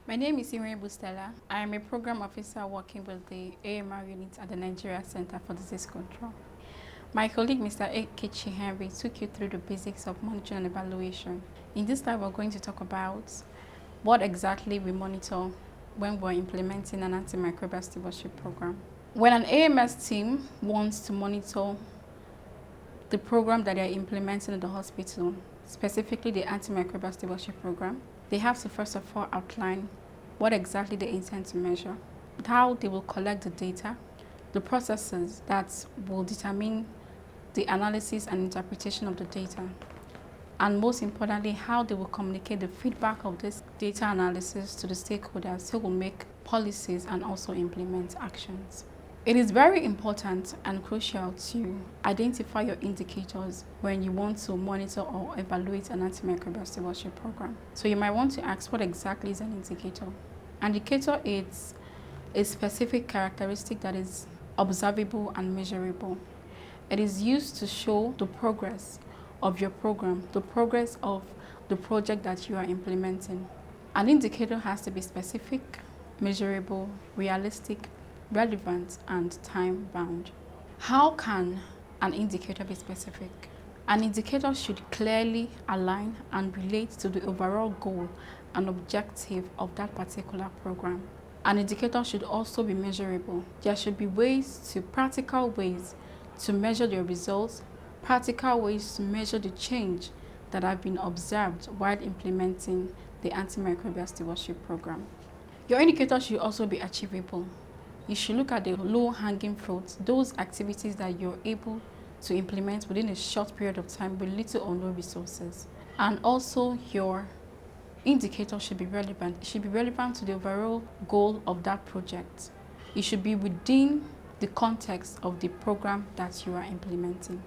My name is Irene Bustela. I am a program officer working with the AMR unit at the Nigeria Center for Disease Control. My colleague, Mr. Ekechi Henry, took you through the basics of monitoring and evaluation. In this slide, we're going to talk about what exactly we monitor when we're implementing an antimicrobial stewardship program. When an AMS team wants to monitor the program that they're implementing in the hospital, specifically the antimicrobial stewardship program, they have to first of all outline what exactly they intend to measure, how they will collect the data, the processes that will determine the analysis and interpretation of the data, and most importantly, how they will communicate the feedback of this data analysis to the stakeholders who will make policies and also implement actions. It is very important and crucial to identify your indicators when you want to monitor or evaluate an antimicrobial stewardship program. So you might want to ask, what exactly is an indicator? An indicator is a specific characteristic that is observable and measurable. It is used to show the progress of your program, the progress of the project that you are implementing. An indicator has to be specific, measurable, realistic, relevant, and time-bound. How can an indicator be specific? An indicator should clearly align and relate to the overall goal and objective of that particular program. An indicator should also be measurable. There should be practical ways to measure your results, practical ways to measure the change that have been observed while implementing the antimicrobial stewardship program. Your indicator should also be achievable. You should look at the low-hanging fruits, those activities that you're able to implement within a short period of time with little or no resources. And also your indicator should be relevant. It should be relevant to the overall goal of that project. It should be within the context of the program that you are implementing.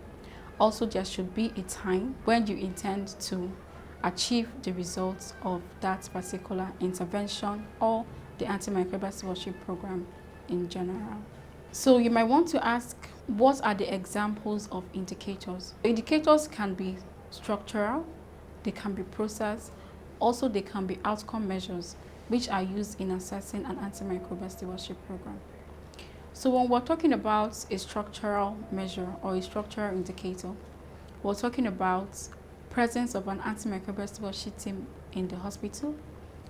Also, there should be a time when you intend to achieve the results of that particular intervention or the antimicrobial stewardship program in general. So you might want to ask, what are the examples of indicators? Indicators can be structural, they can be process, also they can be outcome measures, which are used in assessing an antimicrobial stewardship program. So when we're talking about a structural measure or a structural indicator, we're talking about presence of an antimicrobial stewardship team in the hospital.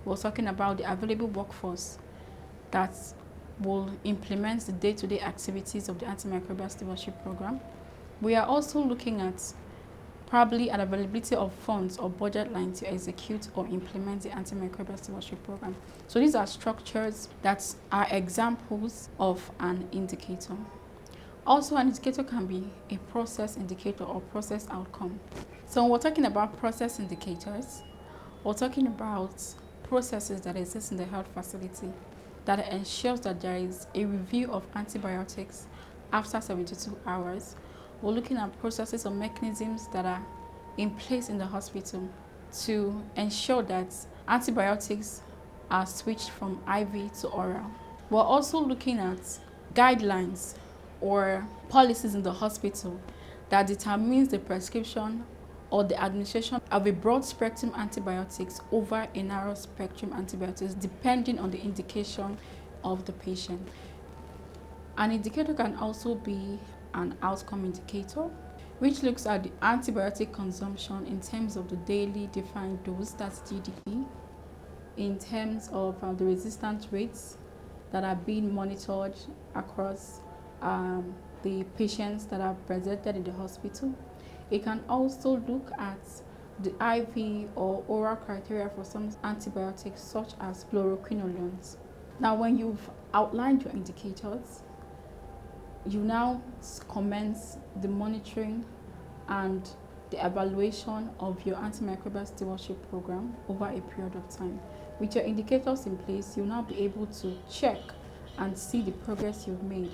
We're talking about the available workforce that will implement the day-to-day activities of the antimicrobial stewardship program. We are also looking at probably an availability of funds or budget line to execute or implement the antimicrobial stewardship program. So these are structures that are examples of an indicator. Also, an indicator can be a process indicator or process outcome. So when we're talking about process indicators, we're talking about processes that exist in the health facility that ensures that there is a review of antibiotics after 72 hours. We're looking at processes or mechanisms that are in place in the hospital to ensure that antibiotics are switched from IV to oral. We're also looking at guidelines or policies in the hospital that determines the prescription or the administration of a broad spectrum antibiotics over a narrow spectrum antibiotics depending on the indication of the patient. An indicator can also be an outcome indicator, which looks at the antibiotic consumption in terms of the daily defined dose, that's DDE, in terms of the resistance rates that are being monitored across the patients that are presented in the hospital. It can also look at the IV or oral criteria for some antibiotics such as fluoroquinolones. Now, when you've outlined your indicators, you now commence the monitoring and the evaluation of your antimicrobial stewardship program over a period of time. With your indicators in place, you'll now be able to check and see the progress you've made,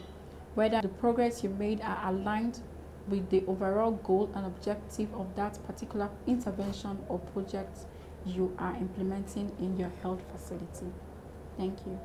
whether the progress you've made are aligned with the overall goal and objective of that particular intervention or project you are implementing in your health facility. Thank you.